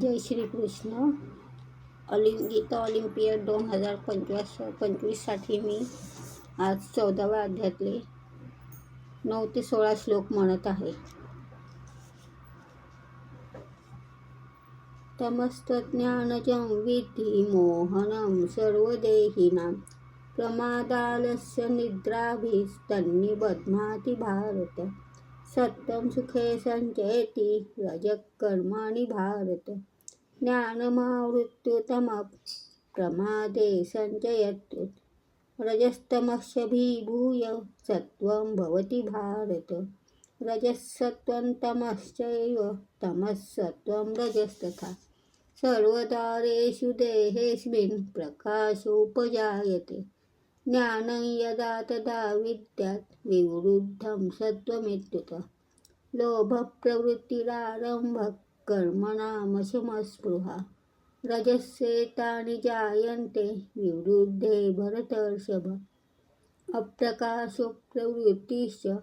जय Shri Krishna. Gita Olympiad 2025साठी मी आज 14व्या अध्यायातले 9 ते 16 श्लोक म्हणत आहे. तमस्तज्ञानजं विद्धि मोहनं सर्वदेहिनां प्रमादालस्य निद्राभिस्तन्निबध्नाति भारत. सत्त्वं सुखे संचयति रजः कर्माणि भारत. ज्ञानमावृत्य तमः प्रमादे संचयत्युत. रजस्तमश्चाभिभूय सत्त्वं भवति भारत. रजःसत्त्वं तमश्चैव तमःसत्त्वं रजस्तथा. सर्वद्वारेषु देहेऽस्मिन् प्रकाशोपजायते. ज्ञानं यदा तदा विद्यात् विवृद्धं सत्त्वमित्युत. लोभप्रवृत्तिरारम्भः कर्मणामशमस्पृहा. रजस्येतानि जायन्ते विवृद्धे भरतर्षभ. अप्रकाशो प्रवृत्तिश्च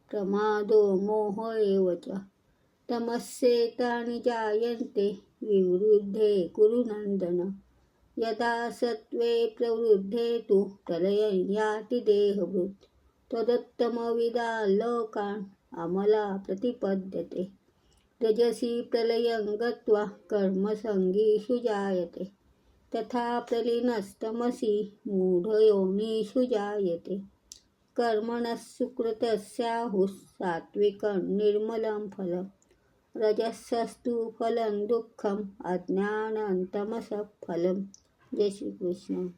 प्रमादो मोह एव च. तमस्येतानि जायन्ते विवृद्धे कुरु नन्दन. यदा सत्त्वे प्रवृद्धे तु प्रलयं याति देहभृत्. तदुत्तमविदान् लोकान् अमला प्रतिपद्यते. रजसि प्रलयं गत्वा कर्मसङ्गीषु जायते. तथा प्रलीनस्तमसि मूढयोनिषु जायते. कर्मणः सुकृतस्याहुः सात्विकं निर्मलं फलम्. रजसस्तु फलं दुःखम् अज्ञानं तमसः फलम्. जय श्री कृष्ण.